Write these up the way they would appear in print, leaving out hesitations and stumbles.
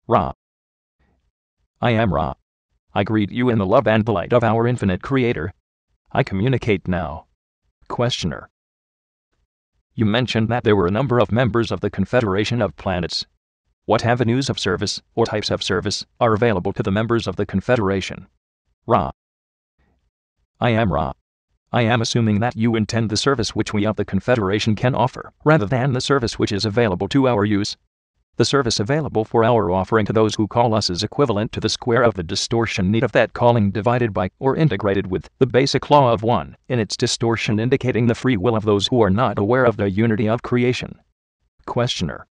Ra. I am Ra. I greet you in the love and the light of our infinite Creator. I communicate now. Questioner. You mentioned that there were a number of members of the Confederation of Planets. What avenues of service, or types of service, are available to the members of the Confederation? Ra. I am Ra. I am assuming that you intend the service which we of the Confederation can offer, rather than the service which is available to our use. The service available for our offering to those who call us is equivalent to the square of the distortion need of that calling divided by, or integrated with, the basic law of one, in its distortion indicating the free will of those who are not aware of the unity of creation. Questioner.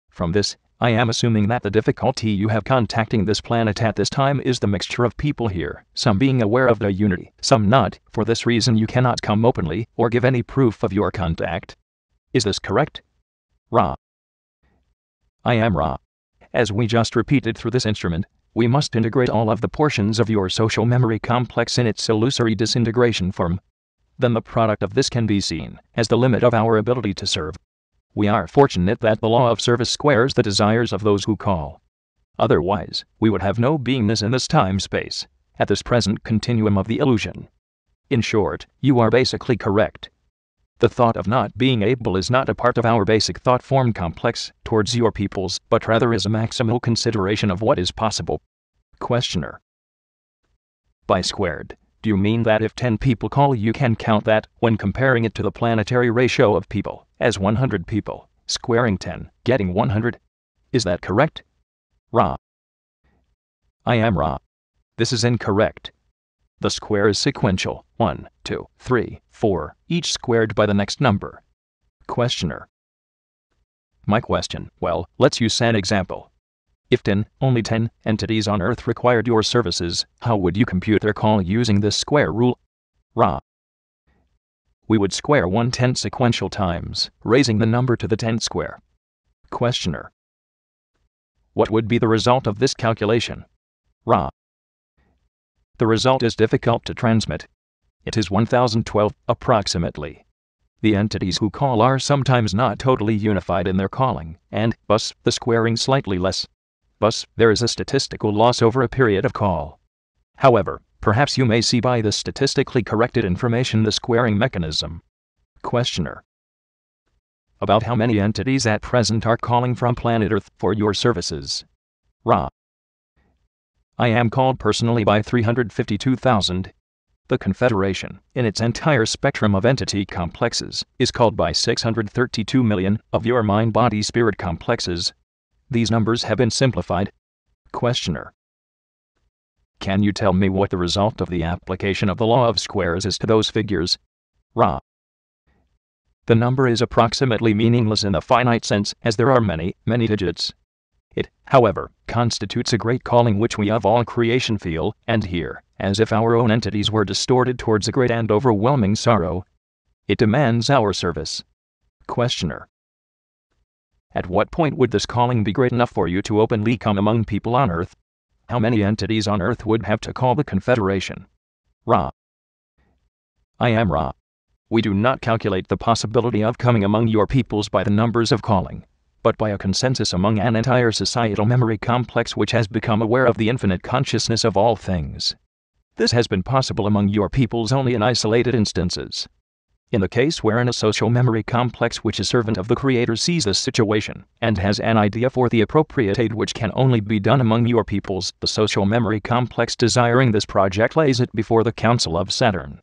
From this, I am assuming that the difficulty you have contacting this planet at this time is the mixture of people here, some being aware of the unity, some not. For this reason you cannot come openly, or give any proof of your contact. Is this correct? Ra. I am Ra. As we just repeated through this instrument, we must integrate all of the portions of your social memory complex in its illusory disintegration form. Then the product of this can be seen as the limit of our ability to serve. We are fortunate that the law of service squares the desires of those who call. Otherwise, we would have no beingness in this time-space, at this present continuum of the illusion. In short, you are basically correct. The thought of not being able is not a part of our basic thought form complex towards your peoples, but rather is a maximal consideration of what is possible. Questioner. By squared, do you mean that if 10 people call you can count that, when comparing it to the planetary ratio of people, as 100 people, squaring 10, getting 100? Is that correct? Ra. I am Ra. This is incorrect. The square is sequential, 1, 2, 3, 4, each squared by the next number. Questioner. My question, well, let's use an example. If 10, only 10, entities on Earth required your services, how would you compute their call using this square rule? Ra. We would square 1/10 sequential times, raising the number to the 10th square. Questioner. What would be the result of this calculation? Ra. The result is difficult to transmit. It is 1012, approximately. The entities who call are sometimes not totally unified in their calling, and, thus, the squaring slightly less. Thus, there is a statistical loss over a period of call. However, perhaps you may see by the statistically corrected information the squaring mechanism. Questioner. About how many entities at present are calling from planet Earth for your services? Ra. I am called personally by 352,000. The Confederation, in its entire spectrum of entity complexes, is called by 632 million of your mind-body-spirit complexes. These numbers have been simplified. Questioner. Can you tell me what the result of the application of the law of squares is to those figures? Ra. The number is approximately meaningless in the finite sense, as there are many, many digits. It, however, constitutes a great calling which we of all creation feel and hear, as if our own entities were distorted towards a great and overwhelming sorrow. It demands our service. Questioner. At what point would this calling be great enough for you to openly come among people on Earth? How many entities on Earth would have to call the Confederation? Ra. I am Ra. We do not calculate the possibility of coming among your peoples by the numbers of calling, but by a consensus among an entire societal memory complex which has become aware of the infinite consciousness of all things. This has been possible among your peoples only in isolated instances. In the case wherein a social memory complex which is servant of the Creator sees this situation, and has an idea for the appropriate aid which can only be done among your peoples, the social memory complex desiring this project lays it before the Council of Saturn.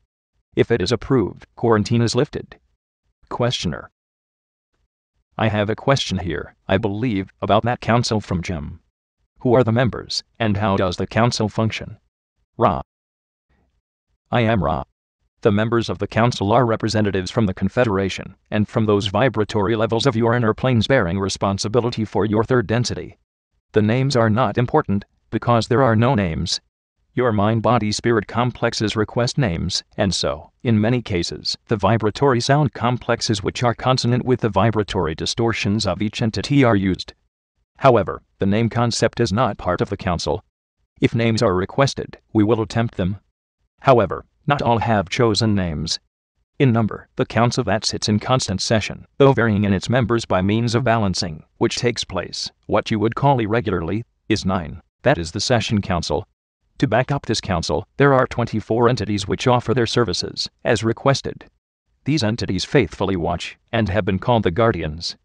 If it is approved, quarantine is lifted. Questioner. I have a question here, I believe, about that council from Jim. Who are the members, and how does the council function? Ra. I am Ra. The members of the council are representatives from the Confederation, and from those vibratory levels of your inner planes bearing responsibility for your third density. The names are not important, because there are no names. Your mind-body-spirit complexes request names, and so, in many cases, the vibratory sound complexes which are consonant with the vibratory distortions of each entity are used. However, the name concept is not part of the council. If names are requested, we will attempt them. However, not all have chosen names. In number, the council that sits in constant session, though varying in its members by means of balancing, which takes place, what you would call irregularly, is 9. That is the session council. To back up this council, there are 24 entities which offer their services, as requested. These entities faithfully watch, and have been called the guardians.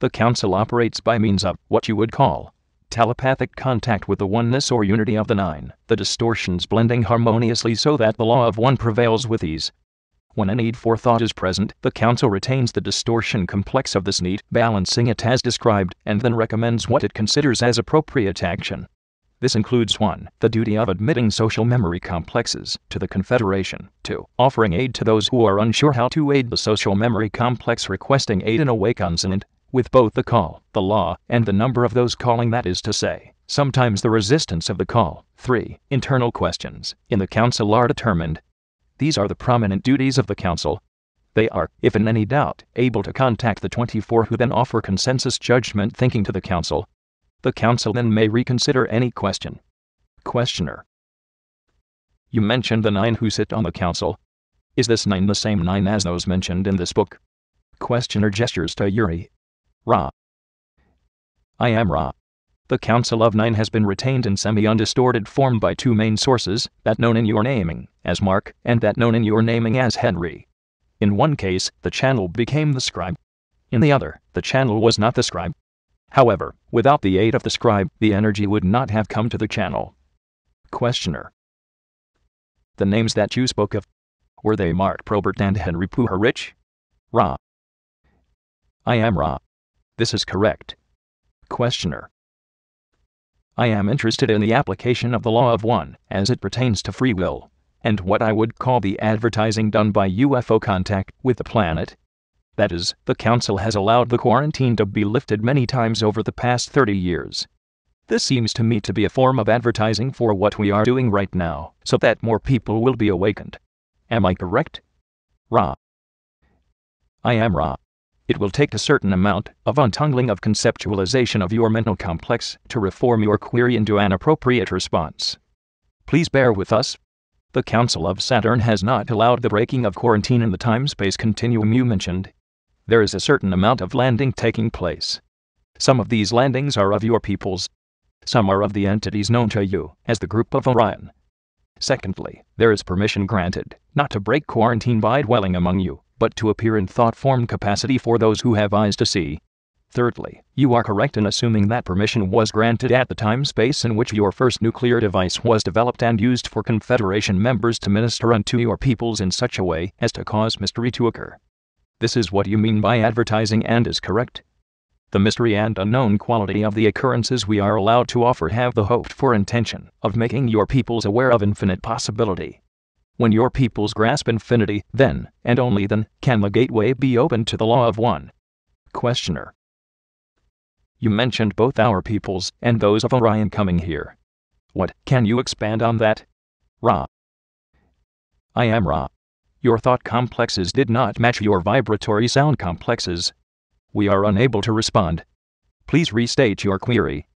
The council operates by means of what you would call telepathic contact with the oneness or unity of the 9, the distortions blending harmoniously so that the law of one prevails with ease. When a need for thought is present, the council retains the distortion complex of this need, balancing it as described, and then recommends what it considers as appropriate action. This includes 1. The duty of admitting social memory complexes to the Confederation, 2. Offering aid to those who are unsure how to aid the social memory complex requesting aid in a way consonant with both the call, the law, and the number of those calling, that is to say, sometimes the resistance of the call. 3. Internal questions in the council are determined. These are the prominent duties of the council. They are, if in any doubt, able to contact the 24 who then offer consensus judgment thinking to the council. The council then may reconsider any question. Questioner: You mentioned the 9 who sit on the council. Is this 9 the same 9 as those mentioned in this book? Questioner gestures to Yuri. Ra. I am Ra. The Council of 9 has been retained in semi-undistorted form by 2 main sources, that known in your naming as Mark, and that known in your naming as Henry. In one case, the channel became the scribe. In the other, the channel was not the scribe. However, without the aid of the scribe, the energy would not have come to the channel. Questioner: The names that you spoke of, were they Mark Probert and Henry Puharich? Ra. I am Ra. This is correct. Questioner: I am interested in the application of the law of one, as it pertains to free will, and what I would call the advertising done by UFO contact with the planet. That is, the council has allowed the quarantine to be lifted many times over the past 30 years. This seems to me to be a form of advertising for what we are doing right now, so that more people will be awakened. Am I correct? Ra. I am Ra. It will take a certain amount of untangling of conceptualization of your mental complex to reform your query into an appropriate response. Please bear with us. The Council of Saturn has not allowed the breaking of quarantine in the time-space continuum you mentioned. There is a certain amount of landing taking place. Some of these landings are of your peoples. Some are of the entities known to you as the Group of Orion. Secondly, there is permission granted not to break quarantine by dwelling among you, but to appear in thought-form capacity for those who have eyes to see. Thirdly, you are correct in assuming that permission was granted at the time-space in which your first nuclear device was developed and used for Confederation members to minister unto your peoples in such a way as to cause mystery to occur. This is what you mean by advertising and is correct. The mystery and unknown quality of the occurrences we are allowed to offer have the hoped-for intention of making your peoples aware of infinite possibility. When your peoples grasp infinity, then, and only then, can the gateway be opened to the law of one. Questioner: You mentioned both our peoples and those of Orion coming here. What, can you expand on that? Ra. I am Ra. Your thought complexes did not match your vibratory sound complexes. We are unable to respond. Please restate your query.